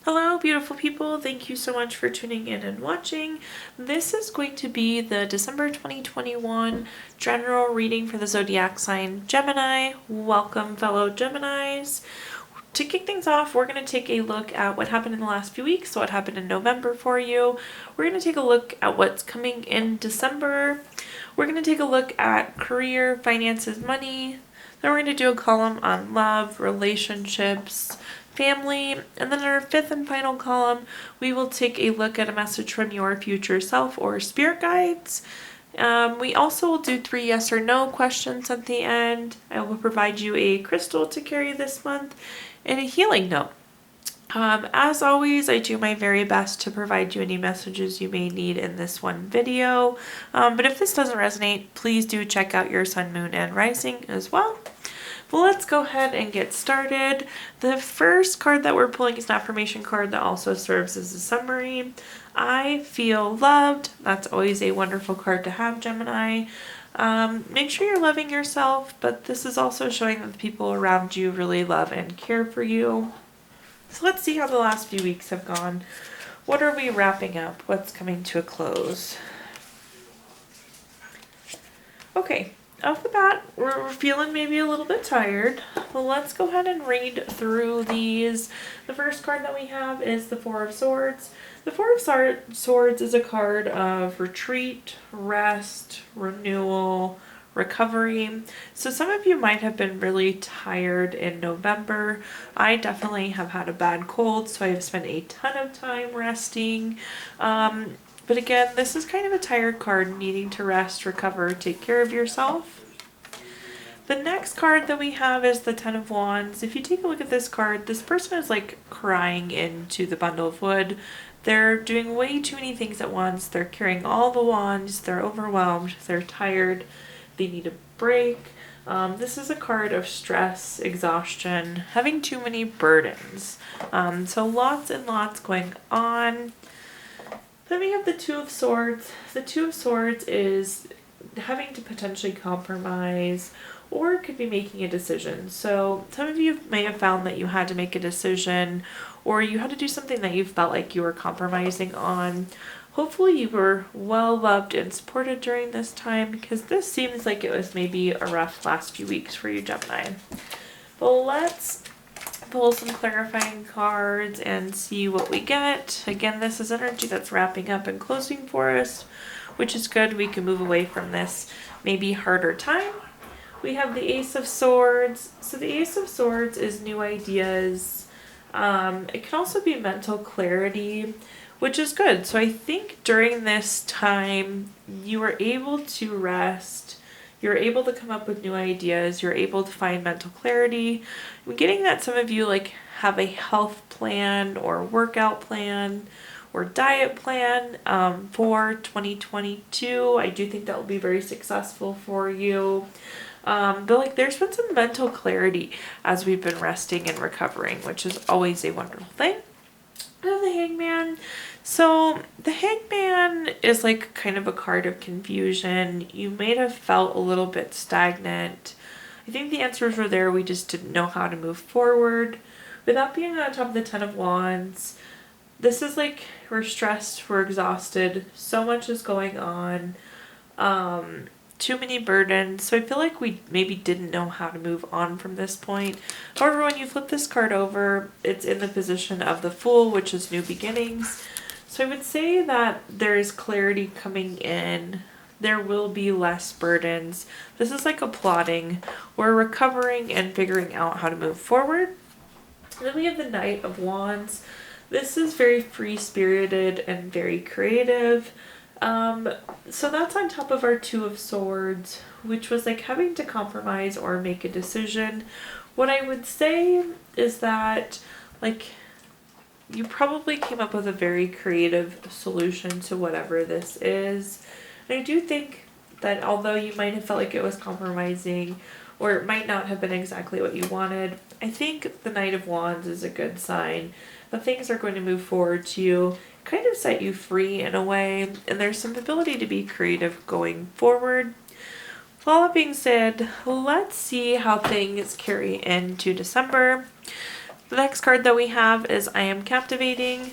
Hello, beautiful people. Thank you so much for tuning in and watching. This is going to be the December 2021 general reading for the zodiac sign Gemini. Welcome, fellow Geminis. To kick things off, we're going to take a look at what happened in the last few weeks, so what happened in November for you. We're going to take a look at what's coming in December. We're going to take a look at career, finances, money. Then we're going to do a column on love, relationships, family, and then in our fifth and final column, we will take a look at a message from your future self or spirit guides. We also will do 3 yes or no questions at the end. I will provide you a crystal to carry this month and a healing note. As always, I do my very best to provide you any messages you may need in this one video. But if this doesn't resonate, please do check out your sun, moon, and rising as well. Well, let's go ahead and get started. The first card that we're pulling is an affirmation card that also serves as a summary. I feel loved. That's always a wonderful card to have, Gemini. Make sure you're loving yourself, but this is also showing that the people around you really love and care for you. So let's see how the last few weeks have gone. What are we wrapping up? What's coming to a close? Okay. Off the bat, we're feeling maybe a little bit tired. Well, let's go ahead and read through these. The first card that we have is the Four of Swords. The Four of Swords is a card of retreat, rest, renewal, recovery. So some of you might have been really tired in November. I definitely have had a bad cold, so I have spent a ton of time resting. But again, this is kind of a tired card, needing to rest, recover, take care of yourself. The next card that we have is the Ten of Wands. If you take a look at this card, this person is like crying into the bundle of wood. They're doing way too many things at once. They're carrying all the wands. They're overwhelmed. They're tired. They need a break. This is a card of stress, exhaustion, having too many burdens. So lots and lots going on. Then we have the Two of Swords. The Two of Swords is having to potentially compromise, or it could be making a decision. So some of you may have found that you had to make a decision, or you had to do something that you felt like you were compromising on. Hopefully you were well loved and supported during this time, because this seems like it was maybe a rough last few weeks for you, Gemini. But let's pull some clarifying cards and see what we get. Again, this is energy that's wrapping up and closing for us, which is good. We can move away from this maybe harder time. We have the Ace of Swords. So the Ace of Swords is new ideas. It can also be mental clarity, which is good. So I think during this time you were able to rest. You're able to come up with new ideas. You're able to find mental clarity. I'm getting that some of you like have a health plan or workout plan or diet plan for 2022. I do think that will be very successful for you. But like there's been some mental clarity as we've been resting and recovering, which is always a wonderful thing. And the Hangman. So the Hangman is like kind of a card of confusion. You may have felt a little bit stagnant. I think the answers were there. We just didn't know how to move forward. Without being on top of the Ten of Wands, this is like we're stressed, we're exhausted. So much is going on. Too many burdens. So I feel like we maybe didn't know how to move on from this point. However, when you flip this card over, it's in the position of the Fool, which is new beginnings. So I would say that there is clarity coming in. There will be less burdens. This is like applauding. We're recovering and figuring out how to move forward. And then we have the Knight of Wands. This is very free-spirited and very creative. So that's on top of our Two of Swords, which was like having to compromise or make a decision. What I would say is that like you probably came up with a very creative solution to whatever this is. And I do think that although you might have felt like it was compromising or it might not have been exactly what you wanted, I think the Knight of Wands is a good sign that things are going to move forward to you, kind of set you free in a way, and there's some ability to be creative going forward. With all that being said, let's see how things carry into December. The next card that we have is I Am Captivating.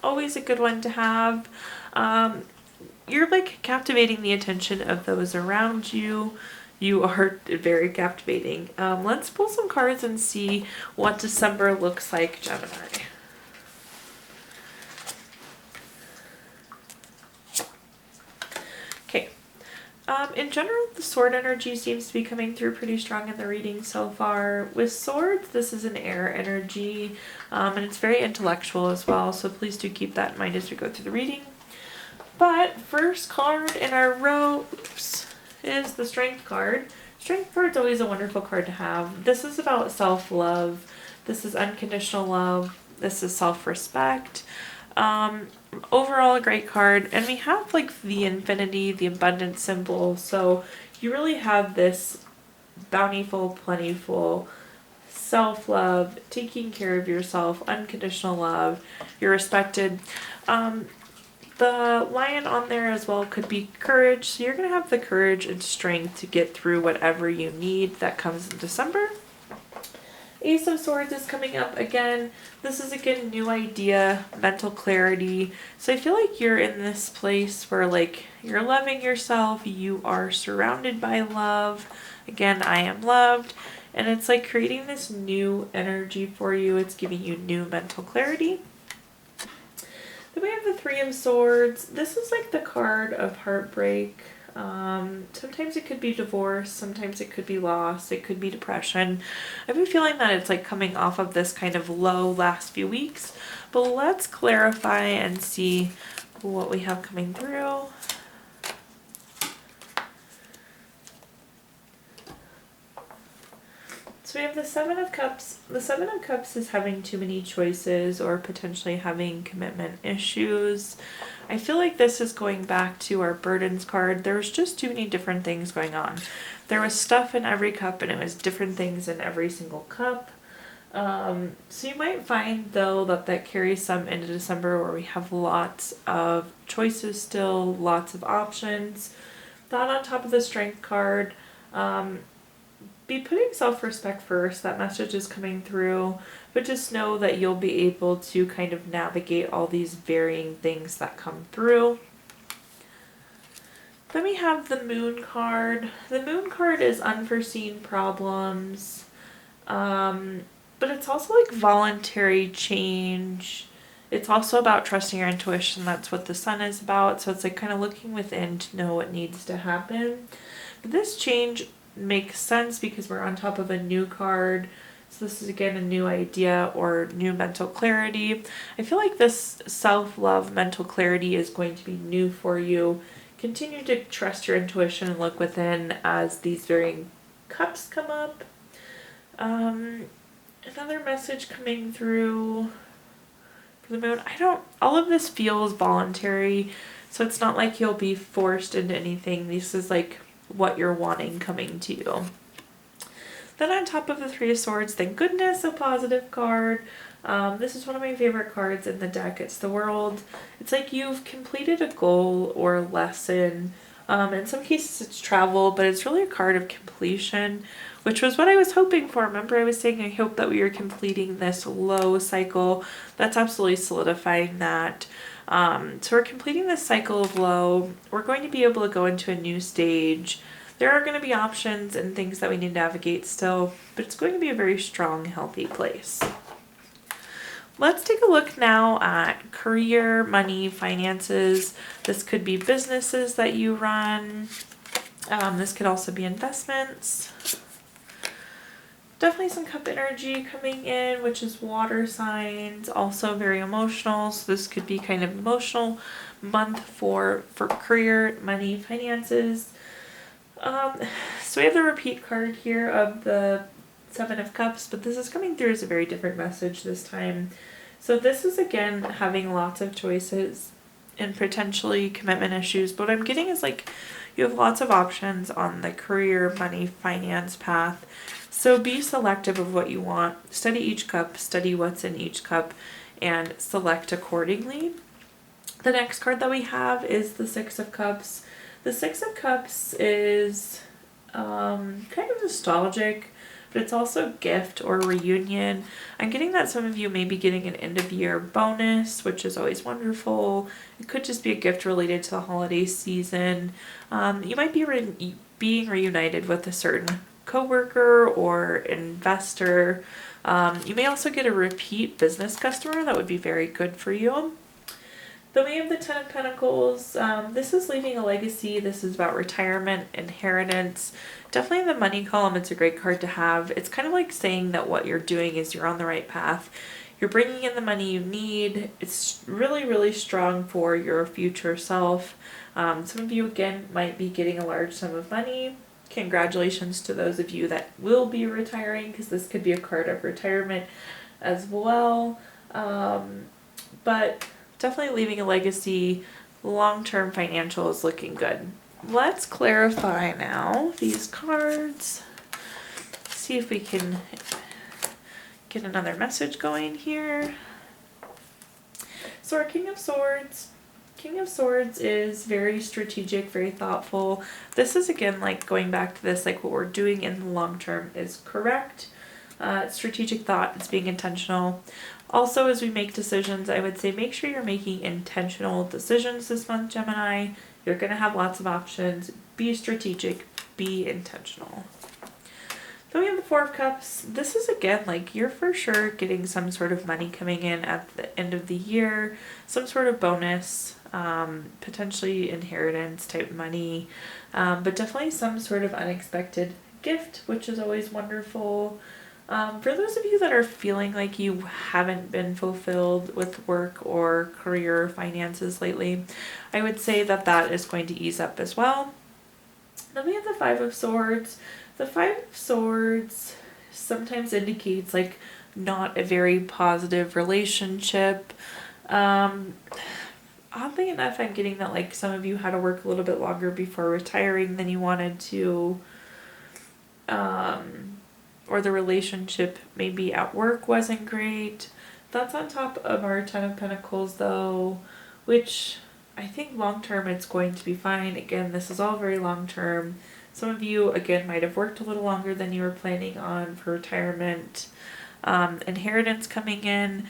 Always a good one to have. You're like captivating the attention of those around you. You are very captivating. Let's pull some cards and see what December looks like, Gemini. Okay. In general, the sword energy seems to be coming through pretty strong in the reading so far. With swords, this is an air energy, and it's very intellectual as well, so please do keep that in mind as we go through the reading. But first card in our row is the Strength card. Strength card's always a wonderful card to have. This is about self-love. This is unconditional love. This is self-respect. Overall a great card, and we have like the infinity, the abundance symbol, so you really have this bountiful, plentiful self-love, taking care of yourself, unconditional love, you're respected. The lion on there as well could be courage, so you're going to have the courage and strength to get through whatever you need that comes in December. Ace of Swords is coming up again. This is again new idea, mental clarity. So I feel like you're in this place where like you're loving yourself, you are surrounded by love. Again, I am loved. And it's like creating this new energy for you. It's giving you new mental clarity. Then we have the Three of Swords. This is like the card of heartbreak. Sometimes it could be divorce, sometimes it could be loss, it could be depression. I've been feeling that it's like coming off of this kind of low last few weeks, but let's clarify and see what we have coming through. So we have the Seven of Cups. The Seven of Cups is having too many choices or potentially having commitment issues. I feel like this is going back to our burdens card. There was just too many different things going on. There was stuff in every cup and it was different things in every single cup. So you might find though that carries some into December where we have lots of choices still, lots of options. That on top of the Strength card. Be putting self-respect first. That message is coming through, but just know that you'll be able to kind of navigate all these varying things that come through. Then we have the Moon card. The Moon card is unforeseen problems, but it's also like voluntary change. It's also about trusting your intuition. That's what the Sun is about. So it's like kind of looking within to know what needs to happen. But this change makes sense because we're on top of a new card. So this is again a new idea or new mental clarity. I feel like this self-love mental clarity is going to be new for you. Continue to trust your intuition and look within as these varying cups come up. Another message coming through for the Moon. All of this feels voluntary, so it's not like you'll be forced into anything. This is like what you're wanting coming to you. Then on top of the Three of Swords, thank goodness, a positive card. This is one of my favorite cards in the deck. It's the World. It's like you've completed a goal or a lesson. In some cases it's travel, but it's really a card of completion, which was what I was hoping for. Remember I was saying I hope that we were completing this low cycle. That's absolutely solidifying that. So we're completing this cycle of low. We're going to be able to go into a new stage. There are going to be options and things that we need to navigate still, but it's going to be a very strong, healthy place. Let's take a look now at career, money, finances. This could be businesses that you run. This could also be investments. Definitely some cup energy coming in, which is water signs, also very emotional. So this could be kind of emotional month for career, money, finances. So we have the repeat card here of the Seven of Cups, but this is coming through as a very different message this time. So this is again having lots of choices and potentially commitment issues, but what I'm getting is like you have lots of options on the career, money, finance path. So be selective of what you want. Study each cup, study what's in each cup, and select accordingly. The next card that we have is the Six of Cups. The Six of Cups is kind of nostalgic, but it's also gift or reunion. I'm getting that some of you may be getting an end of year bonus, which is always wonderful. It could just be a gift related to the holiday season. You might be being reunited with a certain coworker or investor. You may also get a repeat business customer that would be very good for you. Then we have the Ten of Pentacles. This is leaving a legacy. This is about retirement, inheritance. Definitely in the money column, it's a great card to have. It's kind of like saying that what you're doing is you're on the right path. You're bringing in the money you need. It's really, really strong for your future self. Some of you, again, might be getting a large sum of money. Congratulations to those of you that will be retiring, because this could be a card of retirement as well. But definitely leaving a legacy. Long-term financial is looking good. Let's clarify now these cards. See if we can get another message going here. So our King of Swords. King of Swords is very strategic, very thoughtful. This is, again, like going back to this, like what we're doing in the long term is correct. Strategic thought, it's being intentional. Also, as we make decisions, I would say make sure you're making intentional decisions this month, Gemini. You're going to have lots of options. Be strategic, be intentional. Then we have the Four of Cups. This is, again, like you're for sure getting some sort of money coming in at the end of the year, some sort of bonus, potentially inheritance type money, but definitely some sort of unexpected gift, which is always wonderful. For those of you that are feeling like you haven't been fulfilled with work or career finances lately, I would say that that is going to ease up as well. Then we have the Five of Swords. The Five of Swords sometimes indicates like not a very positive relationship. Oddly enough, I'm getting that like some of you had to work a little bit longer before retiring than you wanted to. Or the relationship maybe at work wasn't great. That's on top of our Ten of Pentacles though, which I think long term it's going to be fine. Again, this is all very long term. Some of you, again, might have worked a little longer than you were planning on for retirement. Inheritance coming in.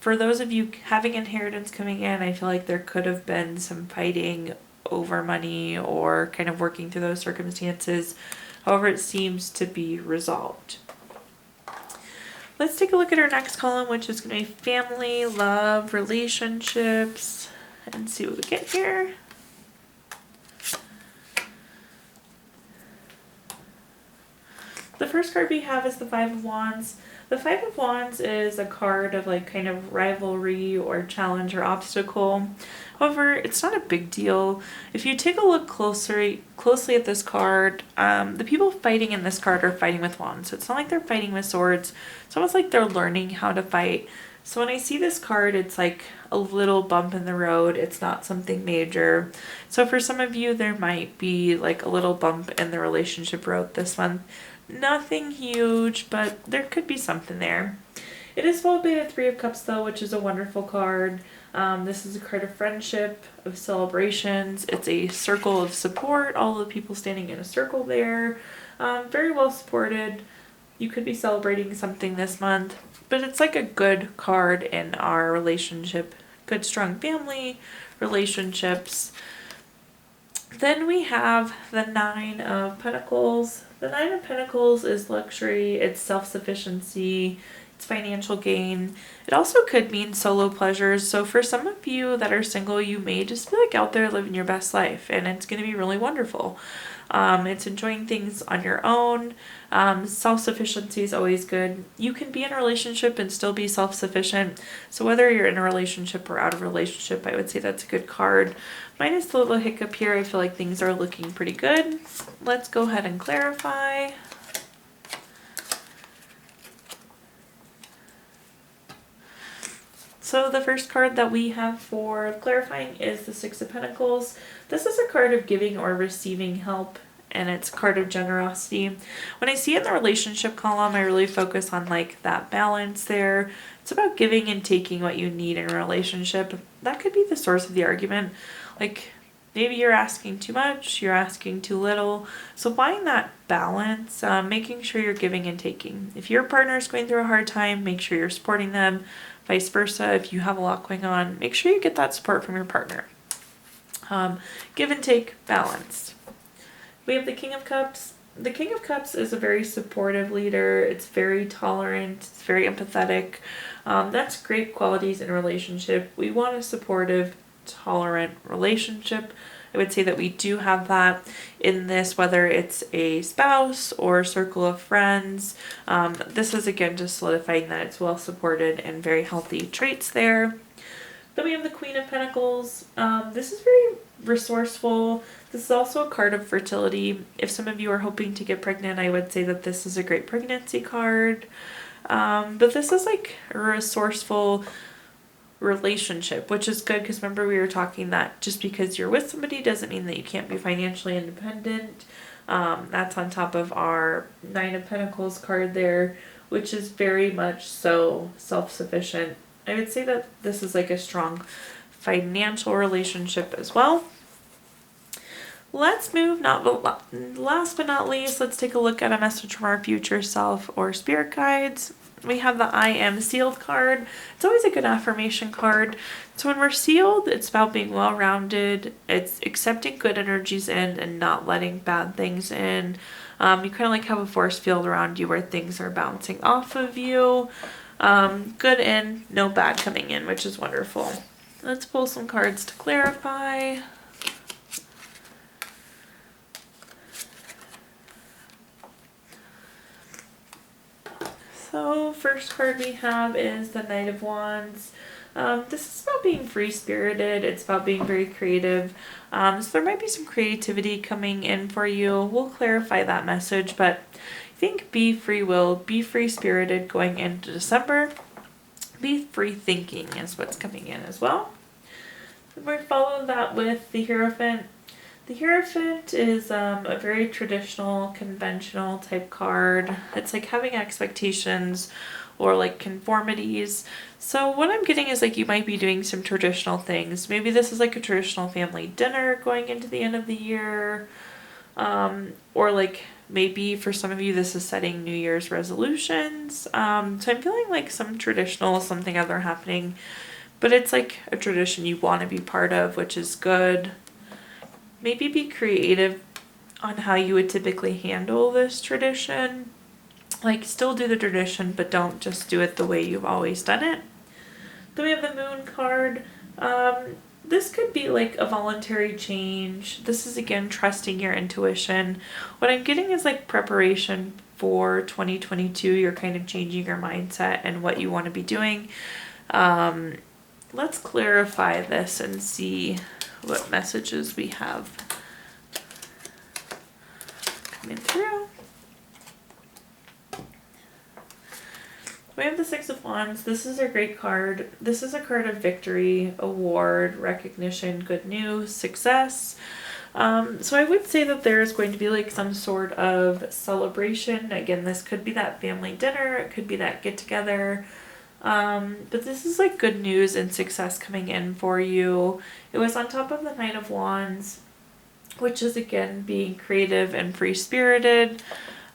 For those of you having inheritance coming in, I feel like there could have been some fighting over money or kind of working through those circumstances. However, it seems to be resolved. Let's take a look at our next column, which is going to be family, love, relationships, and see what we get here. The first card we have is the Five of Wands. The Five of Wands is a card of like kind of rivalry or challenge or obstacle. However, it's not a big deal. If you take a look closely at this card, the people fighting in this card are fighting with wands. So it's not like they're fighting with swords. It's almost like they're learning how to fight. So when I see this card, it's like a little bump in the road. It's not something major. So for some of you, there might be like a little bump in the relationship road this month. Nothing huge, but there could be something there. It is followed by the Three of Cups though, which is a wonderful card. This is a card of friendship, of celebrations. It's a circle of support. All the people standing in a circle there. Very well supported. You could be celebrating something this month, but it's like a good card in our relationship. Good, strong family relationships. Then we have the Nine of Pentacles. The Nine of Pentacles is luxury, it's self-sufficiency, it's financial gain. It also could mean solo pleasures. So for some of you that are single, you may just be like out there living your best life, and it's going to be really wonderful. It's enjoying things on your own. Self-sufficiency is always good. You can be in a relationship and still be self-sufficient. So whether you're in a relationship or out of a relationship, I would say that's a good card. Minus the little hiccup here, I feel like things are looking pretty good. Let's go ahead and clarify. So the first card that we have for clarifying is the Six of Pentacles. This is a card of giving or receiving help, and it's a card of generosity. When I see it in the relationship column, I really focus on like that balance there. It's about giving and taking what you need in a relationship. That could be the source of the argument. Like Maybe you're asking too much, you're asking too little. So find that balance, making sure you're giving and taking. If your partner is going through a hard time, make sure you're supporting them. Vice versa, if you have a lot going on, make sure you get that support from your partner. Give and take, balanced. We have the King of Cups. The King of Cups is a very supportive leader. It's very tolerant. It's very empathetic. That's great qualities in a relationship. We want a supportive, tolerant relationship. I would say that we do have that in this, whether it's a spouse or circle of friends. This is again just solidifying that it's well supported and very healthy traits there. Then we have the Queen of Pentacles. This is very resourceful. This is also a card of fertility. If some of you are hoping to get pregnant, I would say that this is a great pregnancy card. But this is like a resourceful relationship, which is good because remember we were talking that just because you're with somebody doesn't mean that you can't be financially independent. That's on top of our Nine of Pentacles card there, which is very much so self-sufficient. I would say that this is like a strong financial relationship as well. Let's move, last but not least, let's take a look at a message from our future self or spirit guides. We have the I am sealed card. It's always a good affirmation card. So when we're sealed, it's about being well-rounded. It's accepting good energies in and not letting bad things in. You kind of like have a force field around you where things are bouncing off of you. Good in, no bad coming in, which is wonderful. Let's pull some cards to clarify. So first card we have is the Knight of Wands. This is about being free-spirited. It's about being very creative. So there might be some creativity coming in for you. We'll clarify that message, but I think be free-willed, be free-spirited going into December. Be free-thinking is what's coming in as well. And we follow that with the Hierophant. The Hierophant is a very traditional, conventional type card. It's like having expectations or like conformities. So what I'm getting is like you might be doing some traditional things. Maybe this is like a traditional family dinner going into the end of the year. Or like maybe for some of you this is setting New Year's resolutions. So I'm feeling like some traditional, something other happening. But it's like a tradition you want to be part of, which is good. Maybe be creative on how you would typically handle this tradition. Like still do the tradition, but don't just do it the way you've always done it. Then we have the Moon card. This could be like a voluntary change. This is again trusting your intuition. What I'm getting is like preparation for 2022. You're kind of changing your mindset and what you want to be doing. Let's clarify this and see what messages we have coming through. We have the Six of Wands. This is a great card. This is a card of victory, award, recognition, good news, success. So I would say that there is going to be like some sort of celebration. Again, this could be that family dinner. It could be that get together. But this is like good news and success coming in for you. It was on top of the Knight of Wands, which is again being creative and free-spirited.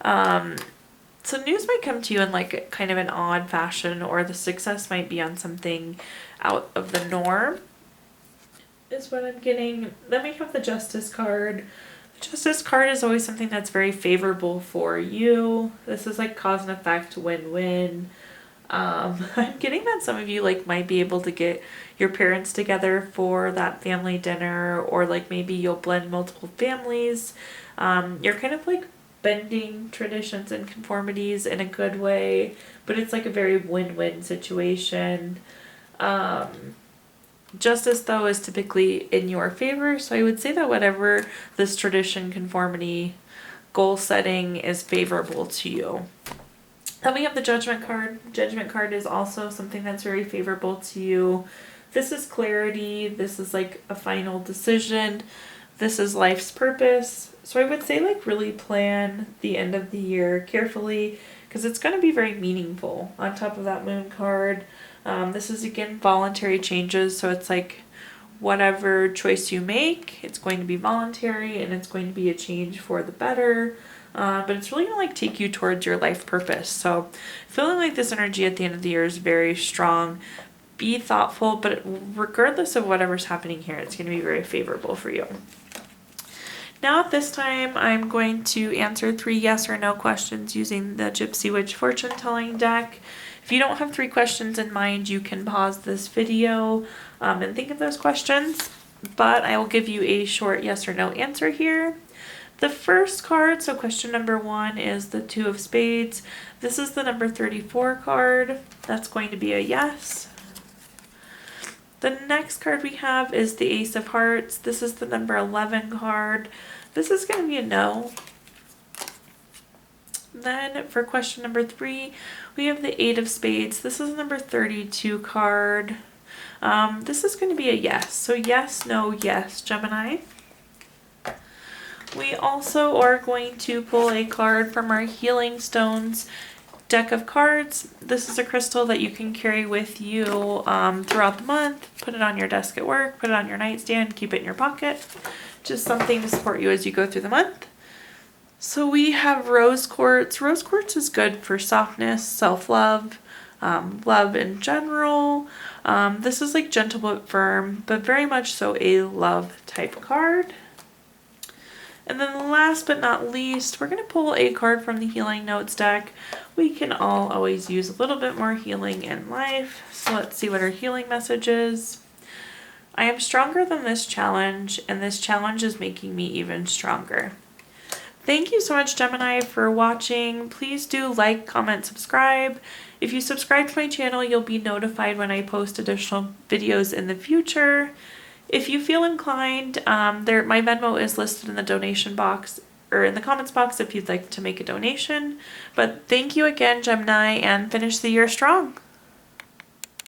So news might come to you in like kind of an odd fashion, or the success might be on something out of the norm, is what I'm getting. Then we have the Justice card. The Justice card is always something that's very favorable for you. This is like cause and effect, win-win. I'm getting that some of you like might be able to get your parents together for that family dinner, or like maybe you'll blend multiple families. You're kind of like bending traditions and conformities in a good way, but it's like a very win-win situation. Justice though is typically in your favor, so I would say that whatever this tradition, conformity, goal setting is favorable to you. Then we have the Judgment card. Judgment card is also something that's very favorable to you. This is clarity. This is like a final decision. This is life's purpose. So I would say like really plan the end of the year carefully, because it's going to be very meaningful. On top of that Moon card, this is again voluntary changes. So it's like whatever choice you make, it's going to be voluntary and it's going to be a change for the better. But it's really going to like take you towards your life purpose. So feeling like this energy at the end of the year is very strong. Be thoughtful, but regardless of whatever's happening here, it's going to be very favorable for you. Now at this time, I'm going to answer 3 yes or no questions using the Gypsy Witch fortune telling deck. If you don't have 3 questions in mind, you can pause this video and think of those questions, but I will give you a short yes or no answer here. The first card, so question number 1, is the 2 of Spades. This is the number 34 card. That's going to be a yes. The next card we have is the Ace of Hearts. This is the number 11 card. This is going to be a no. Then for question number 3, we have the 8 of Spades. This is number 32 card. This is going to be a yes. So yes, no, yes, Gemini. We also are going to pull a card from our Healing Stones deck of cards. This is a crystal that you can carry with you throughout the month. Put it on your desk at work, put it on your nightstand, keep it in your pocket. Just something to support you as you go through the month. So we have Rose Quartz. Rose Quartz is good for softness, self-love, love in general. This is like gentle but firm, but very much so a love type card. And then last but not least, we're going to pull a card from the Healing Notes deck. We can all always use a little bit more healing in life. So let's see what our healing message is. I am stronger than this challenge, and this challenge is making me even stronger. Thank you so much, Gemini, for watching. Please do like, comment, subscribe. If you subscribe to my channel, you'll be notified when I post additional videos in the future. If you feel inclined, my Venmo is listed in the donation box or in the comments box if you'd like to make a donation. But thank you again, Gemini, and finish the year strong.